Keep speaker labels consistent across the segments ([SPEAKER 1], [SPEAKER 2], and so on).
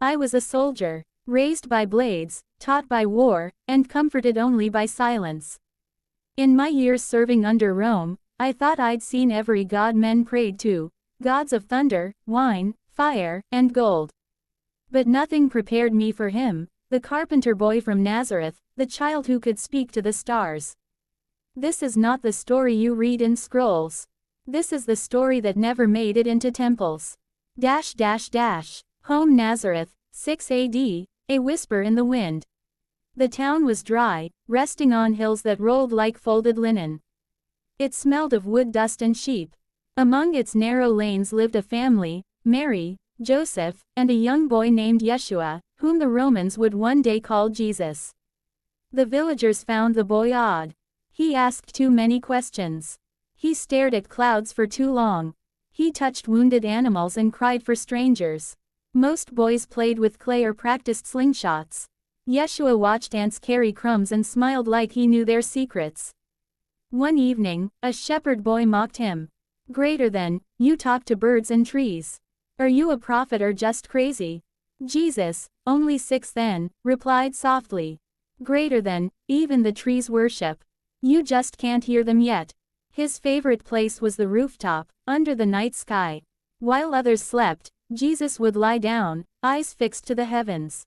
[SPEAKER 1] I was a soldier, raised by blades, taught by war, and comforted only by silence. In my years serving under Rome, I thought I'd seen every god men prayed to, gods of thunder, wine, fire, and gold. But nothing prepared me for him, the carpenter boy from Nazareth, the child who could speak to the stars. This is not the story you read in scrolls. This is the story that never made it into temples. Home Nazareth, 6 AD, a whisper in the wind. The town was dry, resting on hills that rolled like folded linen. It smelled of wood dust and sheep. Among its narrow lanes lived a family, Mary, Joseph, and a young boy named Yeshua, whom the Romans would one day call Jesus. The villagers found the boy odd. He asked too many questions. He stared at clouds for too long. He touched wounded animals and cried for strangers. Most boys played with clay or practiced slingshots. Yeshua watched ants carry crumbs and smiled like he knew their secrets. One evening, a shepherd boy mocked him. Greater than, you talk to birds and trees. Are you a prophet or just crazy? Jesus, only 6 then, replied softly. Greater than, even the trees worship. You just can't hear them yet. His favorite place was the rooftop, under the night sky. While others slept, Jesus would lie down, eyes fixed to the heavens.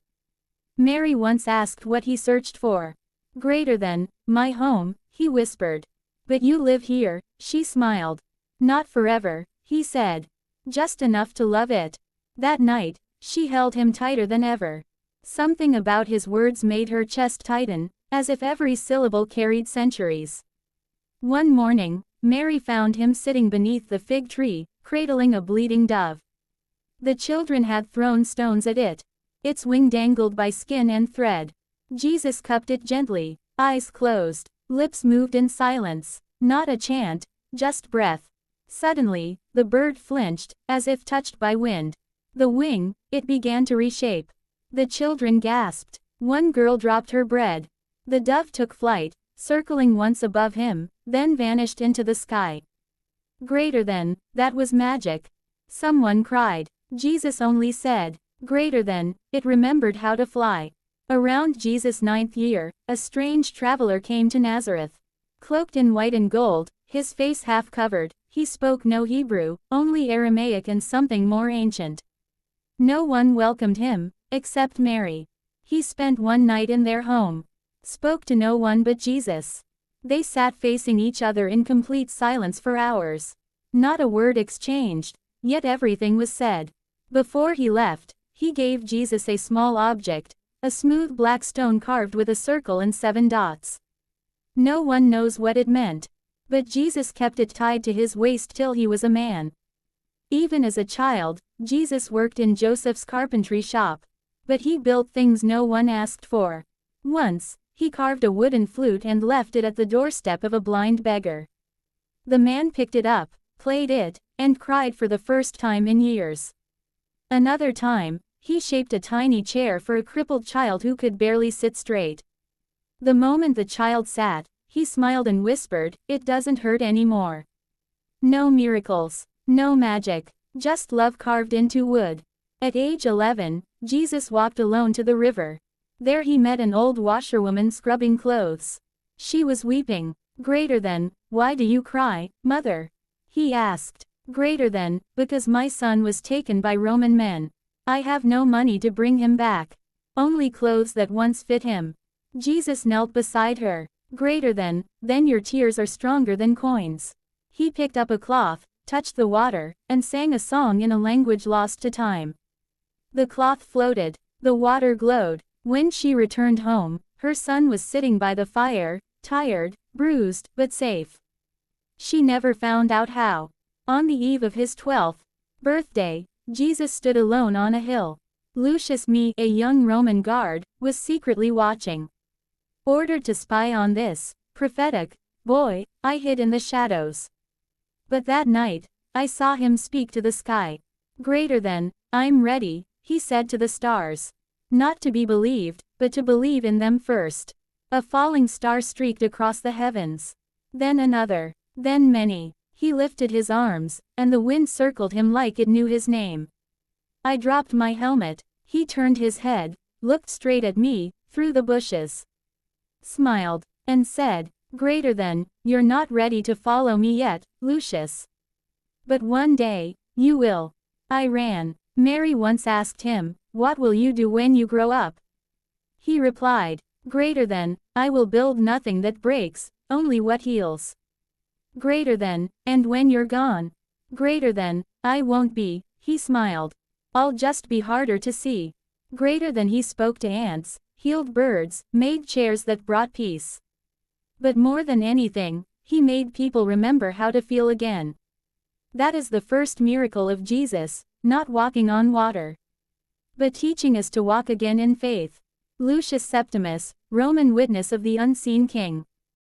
[SPEAKER 1] Mary once asked what he searched for. Greater than, my home, he whispered. But you live here, she smiled. Not forever, he said. Just enough to love it. That night, she held him tighter than ever. Something about his words made her chest tighten, as if every syllable carried centuries. One morning, Mary found him sitting beneath the fig tree, cradling a bleeding dove. The children had thrown stones at it. Its wing dangled by skin and thread. Jesus cupped it gently, eyes closed, lips moved in silence, not a chant, just breath. Suddenly, the bird flinched, as if touched by wind. The wing, it began to reshape. The children gasped. One girl dropped her bread. The dove took flight, circling once above him, then vanished into the sky. Greater than, that was magic. Someone cried. Jesus only said, greater than, it remembered how to fly. Around Jesus' 9th year, a strange traveler came to Nazareth. Cloaked in white and gold, his face half covered, he spoke no Hebrew, only Aramaic and something more ancient. No one welcomed him, except Mary. He spent one night in their home. Spoke to no one but Jesus. They sat facing each other in complete silence for hours. Not a word exchanged, yet everything was said. Before he left, he gave Jesus a small object, a smooth black stone carved with a circle and 7 dots. No one knows what it meant. But Jesus kept it tied to his waist till he was a man. Even as a child, Jesus worked in Joseph's carpentry shop. But he built things no one asked for. Once, he carved a wooden flute and left it at the doorstep of a blind beggar. The man picked it up, played it, and cried for the first time in years. Another time, he shaped a tiny chair for a crippled child who could barely sit straight. The moment the child sat, he smiled and whispered, "It doesn't hurt anymore." No miracles, no magic, just love carved into wood. At age 11, Jesus walked alone to the river. There he met an old washerwoman scrubbing clothes. She was weeping. Greater than, "Why do you cry, mother?" He asked. Greater than, "Because my son was taken by Roman men. I have no money to bring him back. Only clothes that once fit him." Jesus knelt beside her. Greater than, "Then your tears are stronger than coins." He picked up a cloth, touched the water, and sang a song in a language lost to time. The cloth floated. The water glowed. When she returned home, her son was sitting by the fire, tired, bruised, but safe. She never found out how. On the eve of his 12th birthday, Jesus stood alone on a hill. Lucius Mae, a young Roman guard, was secretly watching. Ordered to spy on this prophetic boy, I hid in the shadows. But that night, I saw him speak to the sky. Greater than, "I'm ready," he said to the stars. Not to be believed, but to believe in them first. A falling star streaked across the heavens. Then another. Then many. He lifted his arms, and the wind circled him like it knew his name. I dropped my helmet, He turned his head, looked straight at me, through the bushes, smiled, and said, "Greater than, you're not ready to follow me yet, Lucius. But one day, you will." I ran. Mary once asked him, "What will you do when you grow up?" He replied, "Greater than, I will build nothing that breaks, only what heals." Greater than, and when you're gone? Greater than, I won't be, he smiled. I'll just be harder to see. Greater than, he spoke to ants, healed birds, made chairs that brought peace. But more than anything, he made people remember how to feel again. That is the first miracle of Jesus, not walking on water, but teaching us to walk again in faith. Lucius Septimus, Roman witness of the unseen king.